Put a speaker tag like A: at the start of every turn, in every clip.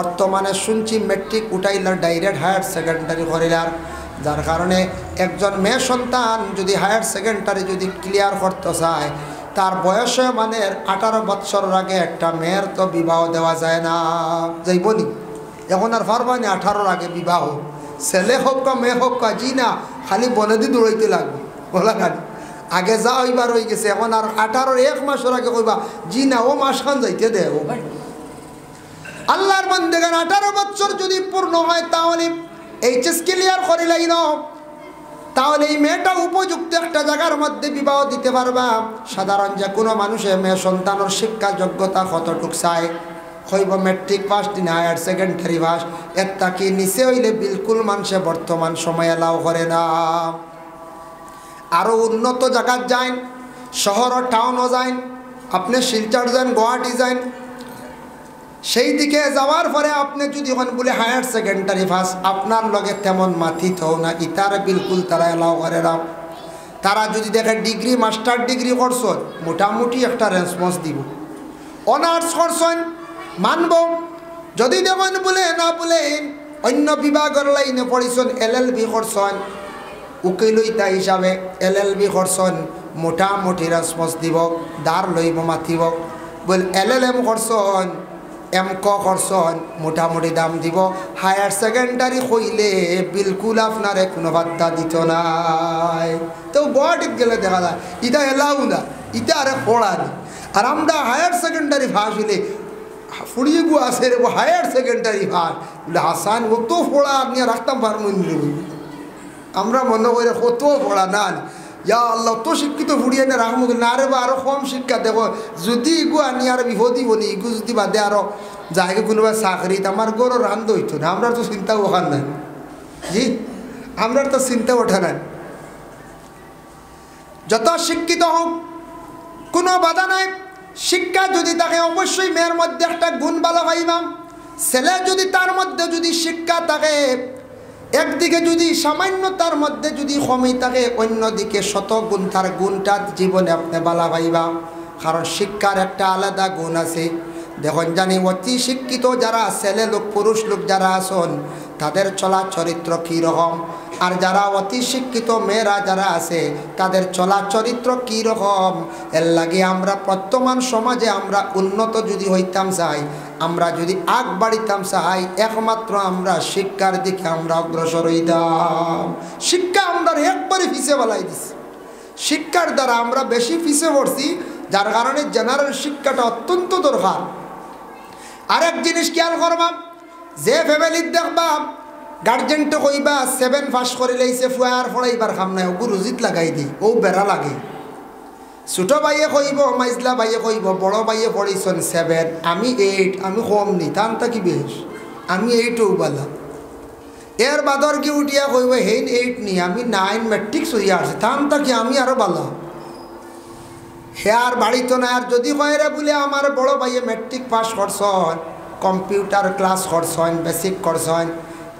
A: বর্তমানে শুনছি metric উঠাইলার direct higher secondary করিলার, যার কারণে একজন মেয়ে সন্তান যদি হায়ার সেকেন্ডারি যদি ক্লিয়ার করতে চায়, তার বয়সে মানে 18 বৎসরের আগে একটা মেয়ের তো বিবাহ দেওয়া যায় না। যাইবনি এখন আর পারবানি 18-র আগে বিবাহ, ছেলে হোক বা মেয়ে হোক বা, জি না, খালি বনেদি দৌড়াইতে লাগবে বলা গাড়ি। আগে যা হইবার হয়ে গেছে, এখন আর 18-র 1 মাসের আগে কইবা জি না, ও মাসখান যাইতে দে। ও ভাই আল্লাহর বান্দাগণ 18 বছর যদি পূর্ণ হয় তাহলে এইচএস ক্লিয়ার করিলাই না, তাহলে এই মেয়েটা উপযুক্ত একটা জায়গার মধ্যে বিবাহ দিতে পারবা। সাধারণ যে কোনো মানুষের মেয়ে সন্তানের শিক্ষা যোগ্যতা কতটুক চায়, হইব মেট্রিক পাস দিন হায়ার সেকেন্ডারি পাস, একটা কি নিচে হইলে বিলকুল মানুষে বর্তমান সময় এলাও করে না। আরও উন্নত জায়গার যান, শহর ও টাউনও যান, আপনি শিলচর যান, গুয়াহাটি যান, সেই দিকে যাওয়ার পরে আপনি যদি এখন বলে হায়ার সেকেন্ডারি পাস, আপনার লগে তেমন মাথিত না, ইতার বিলকুল তারা এলাও করে না। তারা যদি দেখে ডিগ্রি মাস্টার ডিগ্রি করছেন, মোটামুটি একটা রেসপন্স দিব। অনার্স করছেন মানব, যদি দেখেন বলে না বলে অন্য বিভাগের লাইনে পড়েছেন, LLB করছেন উকিলইতা হিসাবে, LLB করছেন মোটামুটি রেসপন্স দিব, দাঁড় লইব মাতিব। বল LLM করছেন, MCO করছেন, মোটামুটি দাম দিব। হায়ার সেকেন্ডারি হইলে বিলকুল আপনারে কোনো বার্তা দিত নাই। তো গুয়াহাটিতে গেলে দেখা যায় ইটা এলাও না, ইটা আরে পড়া নেই। আর আমরা হায়ার সেকেন্ডারি ভাস হইলে ফুড়িয়ে গু আসে রে হায়ার সেকেন্ডারি ভাস বলে হাসান কত পড়া আপনি রাখতাম পারবেন। আমরা মনে করি কত পড়া না, ইয়া আল্লাহ তো শিক্ষিত ফুড়িয়ে না রাখবো না, আরে বা আরও কম শিক্ষা দেখো, যদি ইগু আনি আর বিপদই বলি, ইগু যদি বাদে আরও যাইগে কোনোবা চাকরিত আমার গরো রান্ধ হইতো না। আমরা তো চিন্তা ওখান নাই, জি আমরা তো চিন্তা ওঠা নাই। যত শিক্ষিত হোক কোনো বাধা নাই, শিক্ষা যদি থাকে অবশ্যই মেয়ের মধ্যে একটা গুণ ভালো পাইবাম। ছেলে যদি তার মধ্যে যদি শিক্ষা থাকে, একদিকে যদি সামান্য তার মধ্যে যদি কমই থাকে, অন্যদিকে শত গুণ তার গুণটা জীবনে আপনি ভালো পাইবা। কারণ শিক্ষার একটা আলাদা গুণ আছে। দেখুন জানি অতি শিক্ষিত যারা ছেলে লোক পুরুষ লোক যারা আছেন, তাদের চলা চরিত্র কীরকম, আর যারা অতি শিক্ষিত মেয়েরা যারা আছে তাদের চলা চরিত্র কীরকম। এর লাগে আমরা বর্তমান সমাজে আমরা উন্নত যদি হইতাম চাই, আমরা যদি আগ বাড়িতাম চাই, একমাত্র আমরা শিক্ষার দিকে আমরা অগ্রসর হইতাম। শিক্ষা আমরা একবারে পিছিয়ে বলাই দিছি, শিক্ষার দ্বারা আমরা বেশি পিছিয়ে পড়ছি, যার কারণে জেনারেল শিক্ষাটা অত্যন্ত দরকার। আরেক জিনিস খেয়াল করবাম, যে ফ্যামিলির দেখবা গার্জেনটা কইবা 7 পাস করে লাইছে, ফুয়ার ফড়াইবার খাম নাই, ওগু রুজিত লাগাই দিই, ও বেড়া লাগে। ছোট ভাইয়ে কইব, মাইজলা ভাইয়ে কইব, বড় ভাইয়ে পড়েছেন 7, আমি 8, আমি কম নি, তানটা কি বেশ, আমি 8ও বালা। এর বাদর কি উঠিয়া কইব হেইন 8 নি, আমি 9 মেট্রিক হইয়া আসছে, তানটা কি আমি আরো বালা। হে আর বাড়িতো না। আর যদি কয়রে বলে আমার বড় ভাইয়ে মেট্রিক পাস করছেন, কম্পিউটার ক্লাস করছেন, বেসিক করছেন,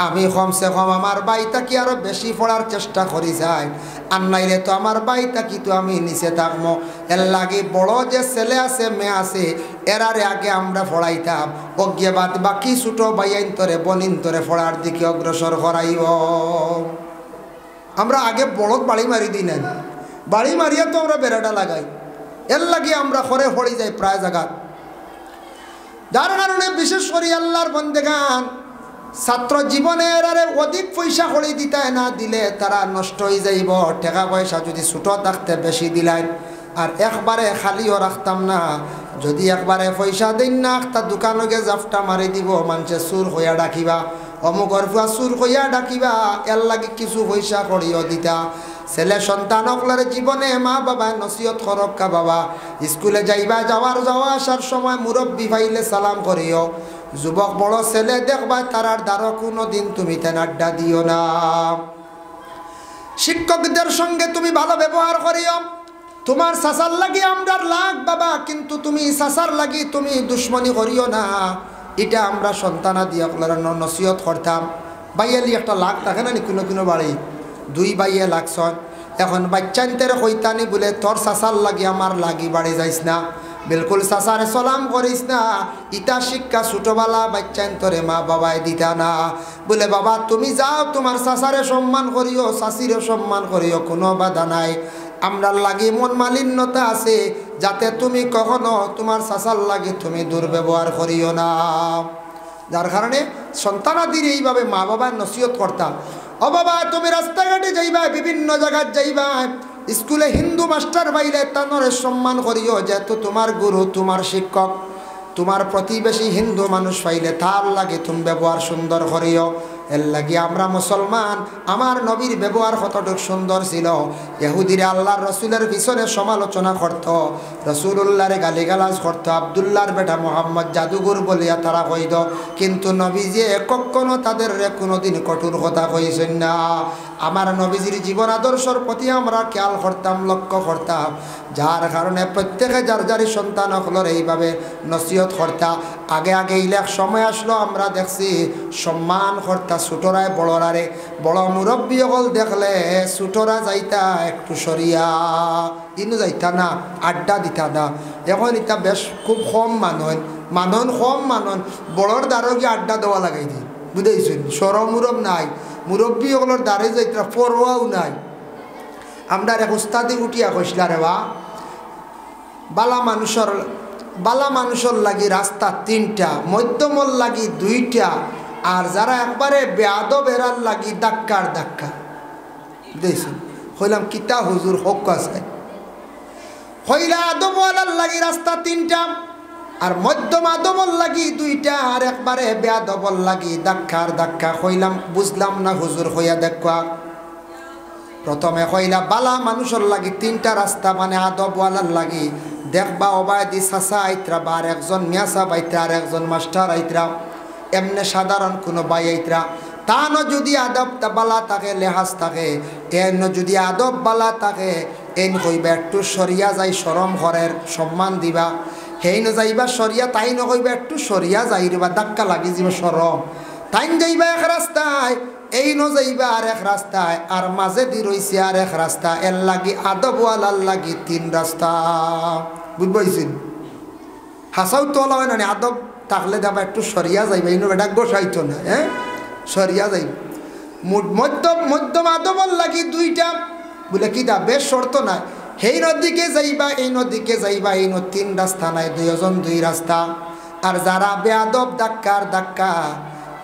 A: আমি কমসে কম আমার বাইটা কি আরো বেশি পড়ার চেষ্টা করি যাই, আর নাইলে তো আমার বাইটা কি তো আমি নিচে থাকবো। এর লাগে বড় যে ছেলে আছে মেয়ে আছে এরারে আগে আমরা পড়াইতাম, অজ্ঞে বাদ বাকি ছোট ভাইয়াইন তরে বনিন তরে পড়ার দিকে অগ্রসর করাইব। আমরা আগে বড়ত বাড়ি মারি দিই না, বাড়ি মারিয়া তো আমরা বেড়াটা লাগাই, এর লাগে আমরা ঘরে পড়ে যাই প্রায় জায়গা। যার কারণে বিশেষ করে আল্লাহর বন্দেগান ছাত্র জীবনের আরে অধিক পয়সা করে দিতে না দিলে তারা নষ্ট হয়ে যাইব। টাকা পয়সা যদি ছোট থাকতে বেশি দিলেন, আর একবারে খালিও রাখতাম না। যদি একবারে পয়সা দিন না, একটা দোকানকে জাফটা মারি দিব, মানুষে চুর হইয়া ডাকিবা, অমুকর ফুয়া চুর হইয়া ডাকিবা, এর লাগে কিছু পয়সা করিও দিতা। ছেলে সন্তানকলার জীবনে মা বাবা নসিহত করক্কা, বাবা স্কুলে যাইবা, যাওয়া আসার সময় মুরব্বী ভাইলে সালাম করিও। যুবক বড় ছেলে দেখবা তারার দ্বারা কোনো দিন তুমি তেন আড্ডা দিও না। শিক্ষকদের সঙ্গে তুমি ভালো ব্যবহার করিও। তোমার সাসার লাগি আমরা লাগ বাবা, কিন্তু তুমি সাসার লাগি তুমি দুশ্মনী করিও না। এটা আমরা সন্তানা দিয়ে আপনারা নসিহত করতাম। বাইয়ালি একটা লাগ থাকে না কোনো বাড়ি, 2 বাইয়ে লাগছন, এখন বাচ্চান্তের কইতানি বলে তোর সাসার লাগি আমার লাগি বাড়ি যাইস না, बिल्कुल सासारे सलाम करिस ना इता शिक्षा ছোটবেলা বাচ্চান তোরে মা বাবায় দিতা না বলে বাবা তুমি যাও তোমার সাসারে সম্মান করিও শাশিরে সম্মান করিও কোনো বাধা নাই আমরা লাগি মন মালিন্যতা আছে যাতে তুমি কখনো তোমার সাসার লাগি তুমি দুর্ব্যবহার করিও না যার কারণে সন্তানাদির এইভাবে মা বাবার নসিহত করতাম ও বাবা তুমি রাস্তাঘাটে যাইবা বিভিন্ন জায়গায় যাইবা স্কুলে হিন্দু মাস্টার পাইলে তানরে সম্মান করিও যেহেতু তোমার গুরু তোমার শিক্ষক তোমার প্রতিবেশী হিন্দু মানুষ পাইলে তার লাগে তুমি ব্যবহার সুন্দর করিও এর লাগে আমরা মুসলমান আমার নবীর ব্যবহার কতটুক সুন্দর ছিল ইহুদিরা আল্লাহর রসুলের পিছনে সমালোচনা করত রসুলুল্লাহরে গালিগালাজ করত আব্দুল্লাহর বেটা মোহাম্মদ জাদুঘর বলিয়া তারা কইদ কিন্তু নবীজি কখনো তাদের কোনোদিন কঠোর কথা কইছেন না আমার নবীজির জীবন আদর্শের প্রতি আমরা খেয়াল করতাম লক্ষ্য করতাম যার কারণে প্রত্যেকে যার যার সন্তান হলর এইভাবে নসিহত করতা আগে আগে ইলেক সময় আসলো আমরা দেখছি সম্মান করতা ছোটরায় বড়রারে বড় মুরব্বী হল দেখলে ছোটরা যাইতা একটু সরিয়া ইনু যাইতা না আড্ডা দিতা না এখন এটা বেশ খুব কম মানন কম মানন বড়র দ্বারও গিয়ে আড্ডা দেওয়া লাগাই দিই বুঝেছেন সর মুরব নাই মুরব্বী হলর দ্বারে যাইতা পড়ুয়াও নাই আমরা এক উস্তাদি উঠিয়া কইসলা রে বা বালা মানুষের লাগি রাস্তা 3টা মধ্যমর লাগি 2টা আর যারা একবারে বেয়াদব এরার লাগি ধাক্কার ধাক্কা দেখছেন হইলাম কিতা হুজুর হক আছে হইলা আদবওয়ালার লাগি রাস্তা 3টা আর মধ্যম আদবর লাগি 2টা আর একবারে বেয়াদবর লাগি ধাক্কার ধাক্কা হইলাম বুঝলাম না হুজুর হইয়া দেখা প্রথমে কইলা বালা মানুষের লাগি 3টা রাস্তা মানে আদবওয়ালার লাগি দেখবা ওবায়দি চাচা আইতরা বা আর একজন মিয়াসা বাইতরা আর একজন মাস্টার আইতরা এমনি সাধারণ কোনো বাই আইতরা তানো যদি আদব বালা থাকে লেহাজ থাকে এন যদি আদব বালা থাকে এন কইবা একটু সরিয়া যাই শরম ঘরের সম্মান দিবা হেইন যাইবা সরিয়া তাই নকইবা একটু সরিয়া যাই রে বা ধাক্কা লাগি যাবে শরম তাইন যাইবা এক রাস্তায় এই নজাইবা আর এক রাস্তায় আর মাঝে দি রইছে আর এক রাস্তা এর লাগি আদবওয়ালার লাগি 3 রাস্তা বুঝবাইছেন হাসাও তোলা হয় না আদব থাকলে দেবা একটু সরিয়া যাইবা ইনো বেটা গোসাইতো না হ্যাঁ সরিয়া যাইবা মধ্যম আদবর লাগি 2টা বলে কি দা বেশ শর্ত নাই এই নদীকে যাইবা এই নদীকে যাইবা এই 3 রাস্তা নাই 2 রাস্তা আর যারা বেয়াদব ধাক্কার ধাক্কা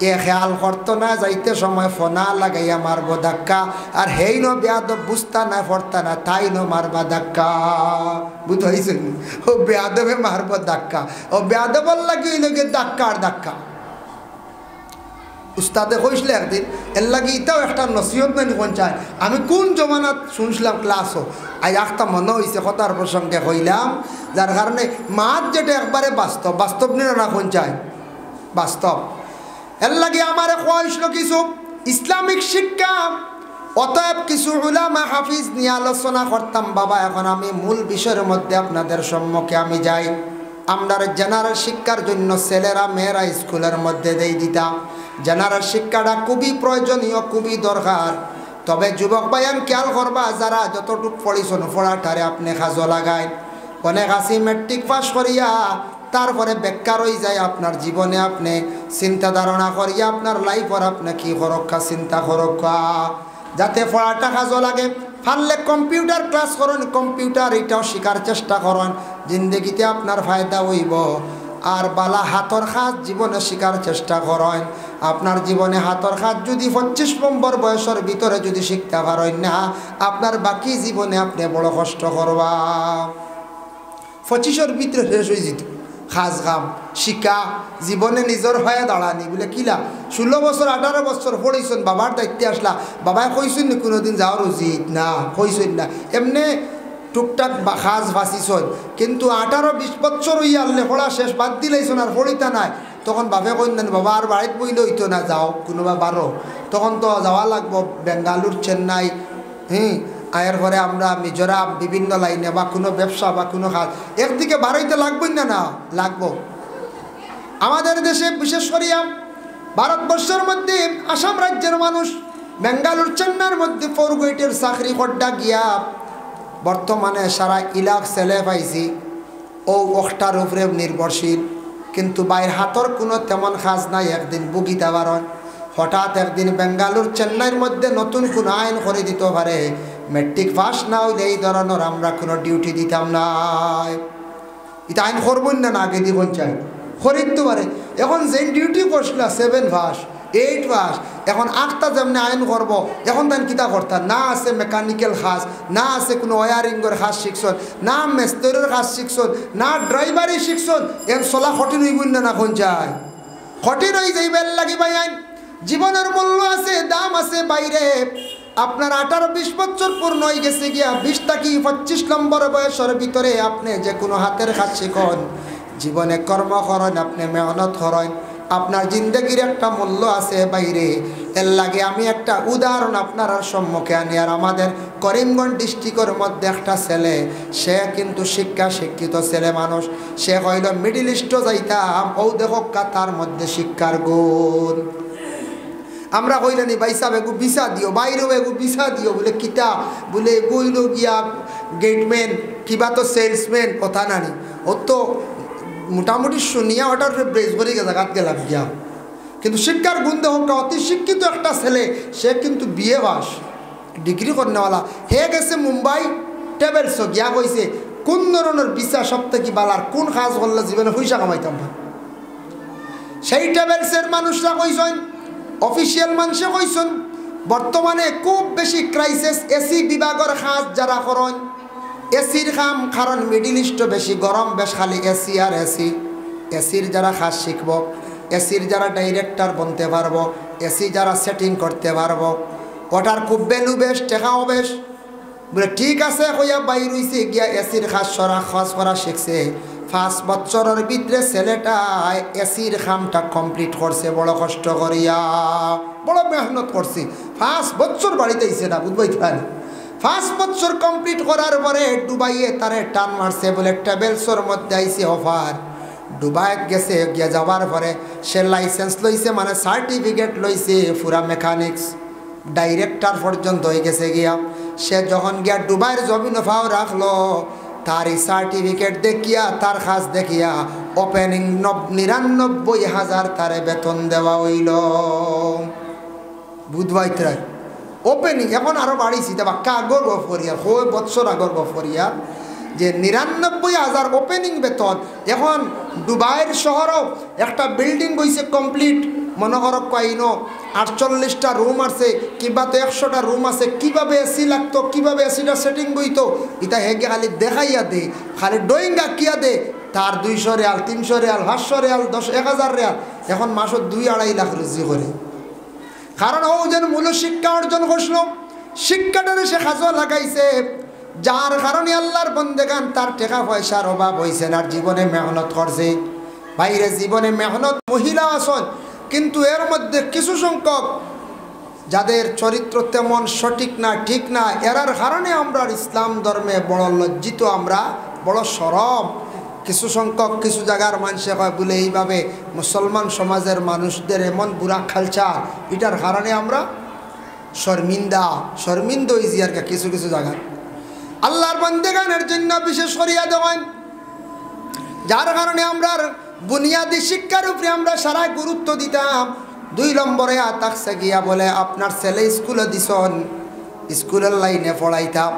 A: এ খেয়াল করতো না যাইতে সময় ফোনা লাগাইয়া মারবো ধাক্কা আর হেই নো বেয়াদব বুঝতা না পড়তা না তাই নো মারবা ধাক্কা বুঝাইছেন ও বেয়াদবে মারবো ধাক্কা ও বেয়াদবর লাগি ওই লোকের ধাক্কা আর ধাক্কা উস্তাদে কইসলে একদিন এর লাগে এটাও একটা নসিহত নানি কোন চায় আমি কোন জমানাত শুনছিলাম ক্লাসও আজ একটা মনে হয়েছে কথার প্রসঙ্গে কইলাম যার কারণে মাত যেটা একবারে বাস্তব নিয়ে না কোন চায় বাস্তব এর লাগে আমার কইসল কিছু ইসলামিক শিক্ষা অতএব কিছু উলামা হাফিজ নিয়ে আলোচনা করতাম বাবা এখন আমি মূল বিষয়ের মধ্যে আপনাদের সম্মুখে আমি যাই আমরা জেনারেল শিক্ষার জন্য ছেলেরা মেয়েরা স্কুলের মধ্যে দেই দিতাম জেনারেল শিক্ষাটা খুবই প্রয়োজনীয় খুবই দরকার তবে যুবক ভাইয়ান খেয়াল করবা যারা যতটুক পড়িছেন পড়াটারে আপনি কাজও লাগায় অনেক আসি মেট্রিক পাস করিয়া তারপরে বেকার হয়ে যায় আপনার জীবনে আপনি চিন্তা ধারণা করিয়া আপনার লাইফর আপনি কি করক্কা চিন্তা করক্কা যাতে পড়াটা কাজও লাগে পারলে কম্পিউটার ক্লাস করুন কম্পিউটার এটাও শেখার চেষ্টা করুন জিন্দগিতে আপনার ফায়দা হইব আর বালা হাতর কাজ জীবনে শেখার চেষ্টা করেন আপনার জীবনে হাতর কাজ যদি 25 নম্বর বয়সের ভিতরে যদি শিখতে পারেন না আপনার বাকি জীবনে আপনি বড় কষ্ট করবা 25-এর ভিতরে শেষ হয়ে যেত খাস কাম শিকা জীবনে নিজের হয়ে দাঁড়ানি বলে কিলা 16 বছর 18 বছর পড়েছেন বাবার দায়িত্বে আসলা বাবায় কইছেন নি কোনোদিন যাওয়ার উচিত না কইছেন না এমনি টুকটাক খাস ভাসিছন কিন্তু 18-20 বছর হইয়া আনলে পড়া শেষ বাদ দিলেইছন আর পড়িতা নাই তখন বাপে কইলেন বাবা আর বাড়িতে বইলে হইতো না যাও কোনোবা বারো তখন তো যাওয়া লাগবো বেঙ্গালুর চেন্নাই আয়ের পরে আমরা মিজোরাম বিভিন্ন লাইনে বা কোনো ব্যবসা বা কোনো কাজ একদিকে বাড়াইতে লাগবেই না লাগবো আমাদের দেশে বিশেষ করিয়া ভারতবর্ষের মধ্যে আসাম রাজ্যের মানুষ বেঙ্গালুর চেন্নাইয়ের মধ্যে 4 গেটের চাকরি কড্ডা গিয়া বর্তমানে সারা ইলাক ছেলে পাইছি ও ওখটার উপরে নির্ভরশীল, কিন্তু বাইর হাতর কোনো তেমন কাজ নাই। একদিন বুগিতে পারেন, হঠাৎ একদিন বেঙ্গালুর চেন্নাইয়ের মধ্যে নতুন কোনো আইন করে দিতে পারে, মেট্রিক পাস না হইলে এই ধরনের আমরা কোনো ডিউটি দিতাম না। এটা আইন করবেন না, আগে দিবেন চাই খরিদতে পারে। এখন যে ডিউটি করছিল 7 পাস 8 পাস, এখন 8টা যেমনি আইন করব, এখন তাই কিতা করতাম না। আছে মেকানিক্যাল কাজ, না আছে কোনো ওয়ারিংয়ের কাজ শিখছন, না মেস্তরের কাজ শিখছন, না ড্রাইভারই শিখছন। এখন চলা কঠিন হইবেন না, এখন যায় কঠিন হয়ে যাইবার লাগিবাই। আইন জীবনের মূল্য আছে, দাম আছে বাইরে। আপনার 18-20 বছর পূর্ণ হয়ে গেছে গিয়া, 20 থেকে 25 নম্বর বয়সের ভিতরে আপনি যে কোনো হাতের কাজ শিখন, জীবনে কর্ম করেন, আপনি মেহনত করেন, আপনার জিন্দগির একটা মূল্য আছে বাইরে। এর লাগে আমি একটা উদাহরণ আপনার সম্মুখে আনি। আর আমাদের করিমগঞ্জ ডিস্ট্রিক্টের মধ্যে একটা ছেলে, সে কিন্তু শিক্ষিত ছেলে মানুষ, সে হইল মিডিল ইস্টও যাইতাম, ও দেখো তার মধ্যে শিক্ষার গুণ। আমরা কইলানি ভাই সাহেব এগু ভিসা দিও, বাইরেও এগু ভিসা দিও, বলে কিতা, বলে এগুইল গিয়া গেটম্যান কিবা তো সেলসম্যান, কথা নানি। ও তো মোটামুটি শুনিয়া ওটার ব্রেস করে জায়গাত গেলাম গিয়া। কিন্তু শিক্ষার গুণ দেখো, অতি শিক্ষিত একটা ছেলে, সে কিন্তু বিএ পাস ডিগ্রি করেনা, হে গেছে মুম্বাই ট্রাভেলস গিয়া, কইছে কোন ধরনের ভিসা সব থেকে বালার, কোন কাজ করলে জীবনে পয়সা কামাইতাম না। সেই ট্রাভেলসের মানুষরা কইছেন, অফিসিয়াল মানুষে কইছেন, বর্তমানে খুব বেশি ক্রাইসিস এসি বিভাগের কাজ যারা করেন, এসির কাম, কারণ মিডিল ইস্ট বেশি গরম, বেশ খালি এসি আর এসি। এসির যারা কাজ শিখব, এসির যারা ডাইরেক্টর বনতে পারবো, এসি যারা সেটিং করতে পারবো, ওটার খুব ভ্যালু বেশ, টেকাও বেশ। বলে ঠিক আছে কইয়া বাইর হইছে গিয়া এসির কাজ করা শিখছে। 5 বছরের ভিতরে ছেলেটা এসির কামটা কমপ্লিট করছে, বড় কষ্ট করিয়া, বড় মেহনত করছি। 5 বছর বাড়িতে আইছে না, বুঝবাই পারি। 5 বছর কমপ্লিট করার পরে দুবাইয়ে তারে টান মারছে, বলে ট্রাভেলসের মধ্যে আইছে অফার। দুবাইত গেছে, গিয়া যাওয়ার পরে সে লাইসেন্স লইছে, মানে সার্টিফিকেট লইছে, পুরা মেকানিক্স ডাইরেক্টর পর্যন্ত হয়ে গেছে গিয়া। সে যখন গিয়া দুবাইয়ের জমিন ফাও রাখলো, তার এই সার্টিফিকেট দেখিয়া, তার কাজ দেখিয়া ওপেনিং 99,000 তারে বেতন দেওয়া হইল। বুধবাইতে ওপেনিং এখন আরও বাড়িছি, তা বাক্কা আগর গফরিয়ার, 6 বছর আগর গফরিয়ার, যে 99,000 ওপেনিং বেতন। এখন দুবাইয়ের শহরও একটা বিল্ডিং বইছে কমপ্লিট, মনে করো কইনো 48টা রুম আছে, কিংবা তো 100টা রুম আছে। কীভাবে এসি লাগতো, কীভাবে এসিটা সেটিং বইতো, এটা হেগে খালি দেখাইয়া দে, খালি ড্রয়িং আঁকিয়া দে। তার 200 রিয়াল, 300 রিয়াল, 500 রিয়াল, 10,000 রিয়াল, এখন মাসত 2-2.5 লাখ রুজি করে। কারণ ও যেন মূল শিক্ষা অর্জন করছিল, শিক্ষাটারে সে কাজও লাগাইছে, যার কারণে আল্লাহর বন্দেগান তার টাকা পয়সার অভাব হয়েছে না, জীবনে মেহনত করছে। বাইরে জীবনে মেহনত মহিলা আসন, কিন্তু এর মধ্যে কিছু সংখ্যক যাদের চরিত্র তেমন সঠিক না, ঠিক না, এরার কারণে আমরা ইসলাম ধর্মে বড় লজ্জিত, আমরা বড় শরম। কিছু সংখ্যক কিছু জায়গার মানুষে হয় বলে এইভাবে মুসলমান সমাজের মানুষদের এমন বুড়া খালচার, এটার কারণে আমরা শর্মিন্দা হয়েছি আর কিছু কিছু জায়গায়। আল্লাহর বান্দেগানের জন্য বিশেষ করিয়া দেওয়ান, যার কারণে আমরা বুনিয়াদী শিক্ষার উপরে আমরা সারা গুরুত্ব দিতাম। 2 নম্বরে আতাকছে গিয়া বলে আপনার ছেলে স্কুলে দিছন, স্কুলের লাইনে পড়াইতাম।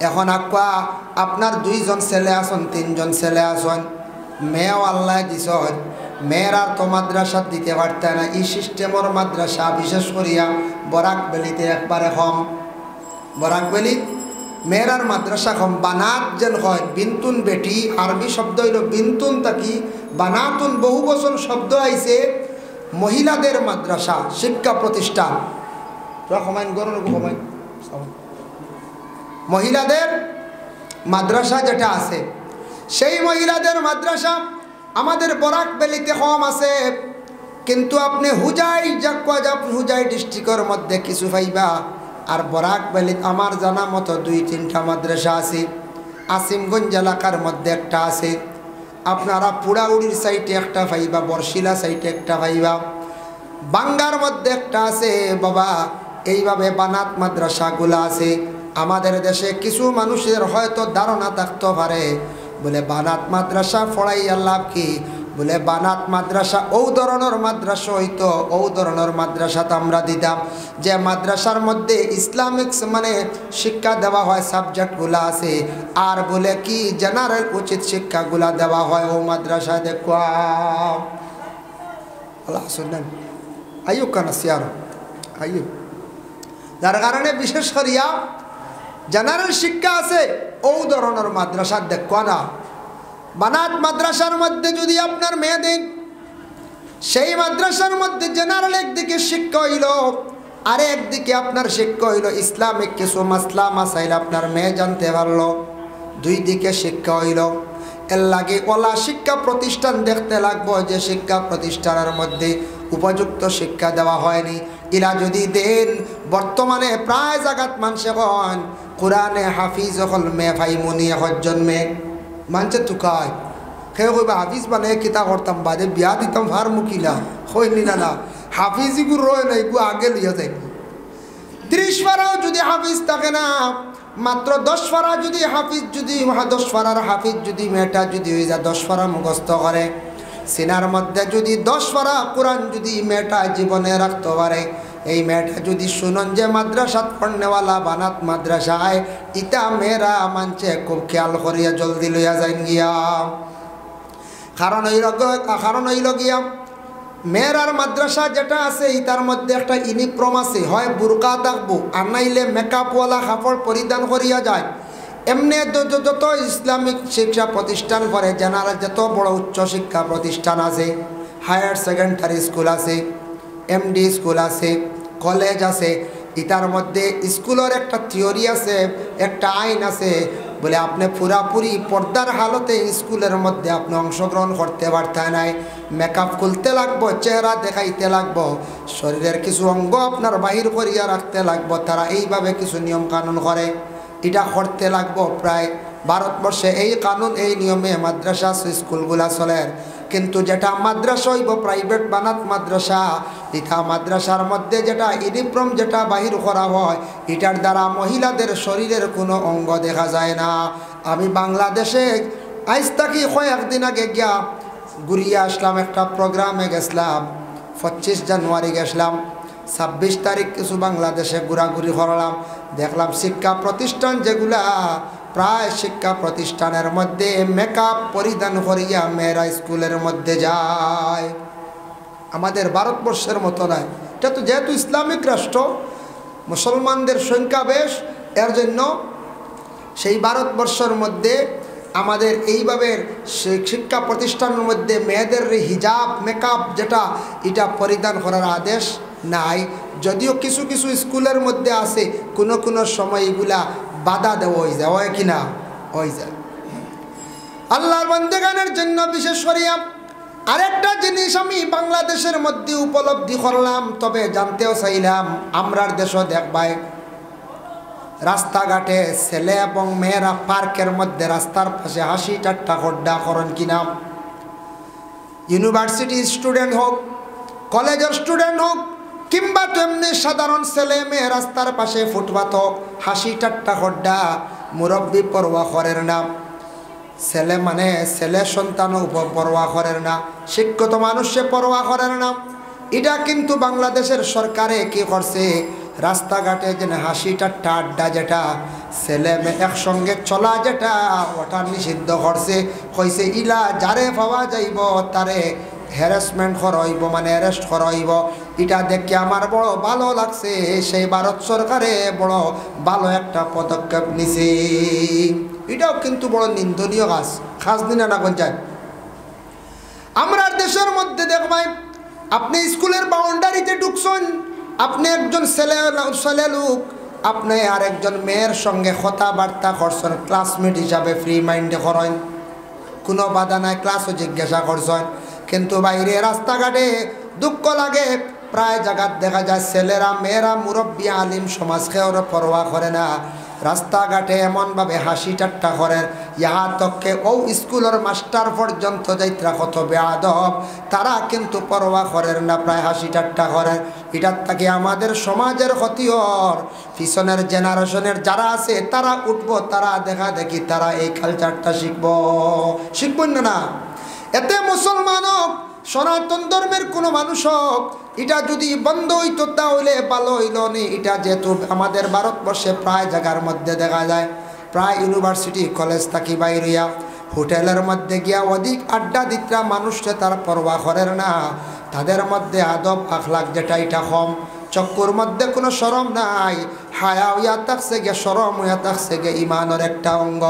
A: এখন আকুয়া আপনার 2 জন ছেলে আসন, 3 জন ছেলে আসন, মেয়েও আল্লাহ দিছন, মেয়ের আর তো মাদ্রাসা দিতে পারত না। এই সিস্টেমের মাদ্রাসা বিশেষ করিয়া বরাকবেলিতে একবারে কম, বরাকবেলি মেয়েরার মাদ্রাসা কম। বানাত যেন হয় বিন্তুন বেটি, আরবি শব্দ হইল বিন্তুন, তাকি বানাতুন বহু বছর শব্দ আইছে মহিলাদের মাদ্রাসা শিক্ষা প্রতিষ্ঠান। মহিলাদের মাদ্রাসা যেটা আছে, সেই মহিলাদের মাদ্রাসা আমাদের বরাকবেলিতে কম আছে। কিন্তু আপনি হুজাই ডিস্ট্রিক্টের মধ্যে কিছু পাইবা। আর বরাকবেলি আমার জানা মতো 2-3টা মাদ্রাসা আছে। আসিমগঞ্জ এলাকার মধ্যে একটা আছে, আপনারা পুড়াউড়ির সাইডে একটা পাইবা, বরশিলা সাইডে একটা পাইবা, বাঙ্গার মধ্যে একটা আছে। বাবা এইভাবে বানাত মাদ্রাসাগুলো আছে। আমাদের দেশে কিছু মানুষের হয়তো ধারণা থাকতে পারে বলে বানাত মাদ্রাসা পড়াইয়া লাভ কি? বলে বানাত মাদ্রাসা ও ধরনের মাদ্রাসা হইতো, ও ধরনের মাদ্রাসাতে আমরা দিতাম যে মাদ্রাসার মধ্যে ইসলামিক মানে শিক্ষা দেওয়া হয়, সাবজেক্টগুলো আছে, আর বলে কি জেনারেল উচিত শিক্ষাগুলা দেওয়া হয় ও মাদ্রাসায়। দেখো আল্লাহ শুনলেন আইয়ুব কানাসিয়ার আইয়ুব, যার কারণে বিশেষ করিয়া জেনারেল শিক্ষা আছে ও ধরনের মাদ্রাসা দেখো না। বানাত মাদ্রাসার মধ্যে যদি আপনার মেয়ে দিন, সেই মাদ্রাসার মধ্যে জেনারেল একদিকে শিক্ষা হইল, আর একদিকে আপনার শিক্ষা হইল ইসলামিক কিছু মাসলা মাসাইল আপনার মেয়ে জানতে পারলো, দুই দিকে শিক্ষা হইল। এর লাগে ওলা শিক্ষা প্রতিষ্ঠান দেখতে লাগবো যে শিক্ষা প্রতিষ্ঠানের মধ্যে উপযুক্ত শিক্ষা দেওয়া হয়নি। ইরা যদি দেন, বর্তমানে প্রায় জায়গাত মানুষে হন কোরআনে হাফিজ হল মেয়ে ভাই মনি এখন জন্মে মানছে তুকায় খেয়ে কইবা হাফিজ মানে কিতা করতাম বাদে বিয়া দিতাম ভার মুকিলা হইনি না না হাফিজিগু রয় না এগু আগে লইয়া যাই। 30 পারাও যদি হাফিজ থাকে না, মাত্র 10 পারা যদি হাফিজ, যদি 10 পারার হাফিজ যদি মেয়েটা যদি হয়ে যায় 10 পারা মুখস্থ করে, সিনার মধ্যে যদি 10 পারা কোরআন যদি মেয়েটা জীবনে রাখতে পারে, এই মেয়েটা যদি শুনুন যে মাদ্রাসাত পড়নেওয়ালা বানাত মাদ্রাসায়, ইটা মেয়েরা মানছে খুব খেয়াল করিয়া জলদি লইয়া যাই গিয়া। কারণ হইল গিয়া মেয়েরার মাদ্রাসা যেটা আছে ইটার মধ্যে একটা ইউনিফর্ম আছে, হয় বুরকা থাকবো আর নাইলে মেকআপওয়ালা কাপড় পরিধান করিয়া যায়। এমনি যত ইসলামিক শিক্ষা প্রতিষ্ঠান করে, জেনারেল যত বড় উচ্চ শিক্ষা প্রতিষ্ঠান আছে, হায়ার সেকেন্ডারি স্কুল আছে, এমডি স্কুল আছে, কলেজ আছে, ইটার মধ্যে স্কুলের একটা থিওরি আছে, একটা আইন আছে, বলে আপনি পুরাপুরি পর্দার হালতে স্কুলের মধ্যে আপনি অংশগ্রহণ করতে পারতেন নাই। মেকআপ খুলতে লাগবো, চেহারা দেখাইতে লাগবো, শরীরের কিছু অঙ্গ আপনার বাহির করিয়া রাখতে লাগবো। তারা এইভাবে কিছু নিয়ম কানুন করে, এটা করতে লাগবো। প্রায় ভারতবর্ষে এই কানুন এই নিয়মে মাদ্রাসা স্কুলগুলা চলে। কিন্তু যেটা মাদ্রাসা হইব প্রাইভেট বানাত মাদ্রাসা, এটা মাদ্রাসার মধ্যে যেটা ইউনিফর্ম যেটা বাহির করা হয়, এটার দ্বারা মহিলাদের শরীরের কোনো অঙ্গ দেখা যায় না। আমি বাংলাদেশে আজ থাকি কয়েকদিন আগে গিয়া ঘুরিয়ে আসলাম, একটা প্রোগ্রামে গেছিলাম, 25 জানুয়ারি গেছিলাম, 26 তারিখ কিছু বাংলাদেশে ঘোরাঘুরি করলাম, দেখলাম শিক্ষা প্রতিষ্ঠান যেগুলা প্রায় শিক্ষা প্রতিষ্ঠানের মধ্যে মেকআপ পরিধান করিয়া মেয়েরা স্কুলের মধ্যে যায়। আমাদের ভারতবর্ষের মতো নয়, এটা তো যেহেতু ইসলামিক রাষ্ট্র, মুসলমানদের সংখ্যা বেশ, এর জন্য সেই ভারতবর্ষের মধ্যে আমাদের এইভাবে শিক্ষা প্রতিষ্ঠানের মধ্যে মেয়েদের হিজাব মেকআপ যেটা এটা পরিধান করার আদেশ নাই। যদিও কিছু কিছু স্কুলের মধ্যে আছে, কোনো কোনো সময় এগুলা বাধা দেওয়া হয়ে যায়, হয় কিনা হয়ে যায়। আল্লাহর বান্দাগানের জন্য বিশেষ করিয়া আরেকটা জিনিস আমি বাংলাদেশের মধ্যে উপলব্ধি করলাম, তবে জানতেও চাইলাম, আমরার দেশও দেখবাই রাস্তাঘাটে ছেলে এবং মেয়েরা পার্কের মধ্যে রাস্তার পাশে হাসি ঠাট্টা খড্ডা করেন কিনা। ইউনিভার্সিটি স্টুডেন্ট হোক, কলেজের স্টুডেন্ট হোক, কিংবা তেমনি সাধারণ ছেলে মেয়ে রাস্তার পাশে ফুটপাত হাসি ঠাট্টা খড্ডা, মুরব্বী পরোয়া করেন না, ছেলে মানে ছেলে সন্তান পরোয়া করেন না, শিক্ষিত মানুষে পরোয়া করেন না। এটা কিন্তু বাংলাদেশের সরকারে কি করছে, রাস্তাঘাটে যেন হাসি ঠাট্টা আড্ডা যেটা ছেলে মেয়ে একসঙ্গে চলা যেটা ওটা নিষিদ্ধ করছে। কইছে ইলা যারে পাওয়া যাইব তারে হ্যারাসমেন্ট করাইব, মানে অ্যারেস্ট করাইব। এটা দেখে আমার বড় ভালো লাগছে, সেই ভারত সরকারে বড় ভালো একটা পদক্ষেপ নিছে। এটাও কিন্তু বড় নিন্দনীয় কাজ, খাস দিন না পঞ্চায়েত। আমরা দেশের মধ্যে দেখবাই, আপনি স্কুলের বাউন্ডারিতে ঢুকছেন, আপনি একজন ছেলে লোক, আপনি আর একজন মেয়ের সঙ্গে কথাবার্তা করছেন, ক্লাসমেট হিসাবে ফ্রি মাইন্ডে করেন, কোনো বাধা নাই, ক্লাসও জিজ্ঞাসা করছেন। কিন্তু বাইরে রাস্তাঘাটে দুঃখ লাগে, প্রায় জায়গায় দেখা যায় ছেলেরা মেয়েরা মুরব্বী আলিম সমাজকে ওরা পরোয়া করে না। রাস্তাঘাটে এমনভাবে হাসি ঠাট্টা করেন, ইহা তককে ও স্কুলের মাস্টার পর্যন্ত যাইত্রা কত বেয়াদব, তারা কিন্তু পরোয়া করেন না, প্রায় হাসি ঠাট্টা করেন। এটার থেকে আমাদের সমাজের ক্ষতি হর। পিছনের জেনারেশনের যারা আছে তারা উঠবো, তারা দেখা দেখি তারা এই কালচারটা শিখবেন না। এতে মুসলমান হোক, সনাতন ধর্মের কোনো মানুষ হোক, এটা যদি বন্ধ হইতো তাহলে ভালো হইল নি। এটা যেহেতু আমাদের ভারতবর্ষে প্রায় জায়গার মধ্যে দেখা যায়, প্রায় ইউনিভার্সিটি কলেজ থাকি বাইরিয়া হোটেলের মধ্যে গিয়া অধিক আড্ডা দিতরা মানুষকে তার পরোয়া করেন না। তাদের মধ্যে আদব আখলাক যেটা এটা কম, চক্কুর মধ্যে কোনো শরম নাই, হায়া হইয়া থাকছে গে, শরম হইয়া থাকছে গে ইমানের একটা অঙ্গ।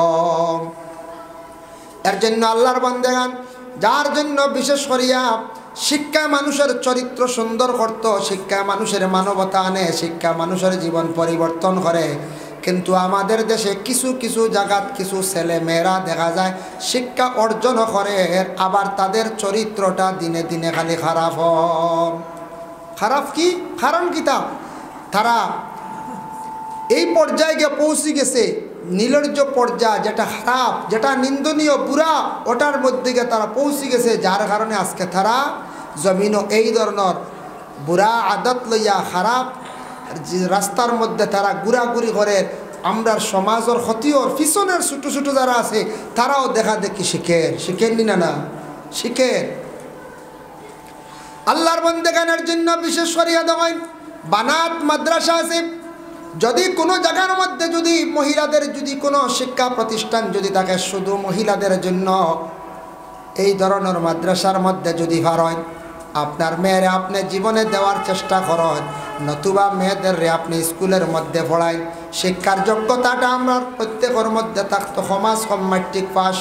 A: এর জন্য আল্লাহর বান্দাগান, যার জন্য বিশেষ করিয়া শিক্ষা মানুষের চরিত্র সুন্দর করত, শিক্ষা মানুষের মানবতা আনে, শিক্ষা মানুষের জীবন পরিবর্তন করে। কিন্তু আমাদের দেশে কিছু কিছু জায়গাত কিছু ছেলে মেয়েরা দেখা যায় শিক্ষা অর্জন করে, আবার তাদের চরিত্রটা দিনে দিনে খালি খারাপ হয়। খারাপ কি কারণ কিতা? তারা এই পর্যায়ে গিয়ে পৌঁছে গেছে, নির্লজ্জ পর্যায়ে, যেটা খারাপ, যেটা নিন্দনীয়, বুড়া, ওটার মধ্যে গিয়ে তারা পৌঁছে গেছে। যার কারণে আজকে তারা জমিনও এই ধরনের বুড়া আদত লইয়া খারাপ রাস্তার মধ্যে তারা ঘুরাঘুরি করে। আমরা সমাজের ক্ষতির পিছনের ছোটো ছোটো যারা আছে তারাও দেখা দেখি শিখেননি না শিখেন। আল্লাহর বান্দাগানের জন্য বিশেষ করিয়া দেওয়াই বানাত মাদ্রাসা আছে। যদি কোনো জায়গার মধ্যে যদি মহিলাদের যদি কোনো শিক্ষা প্রতিষ্ঠান যদি থাকে শুধু মহিলাদের জন্য, এই ধরনের মাদ্রাসার মধ্যে যদি হয়, আপনার মেয়েরে আপনি জীবনে দেওয়ার চেষ্টা করেন, নতুবা মেয়েদের আপনি স্কুলের মধ্যে পড়াই। শিক্ষার যোগ্যতাটা আমরা প্রত্যেকের মধ্যে থাকতো, সমাজ কম ম্যাট্রিক পাস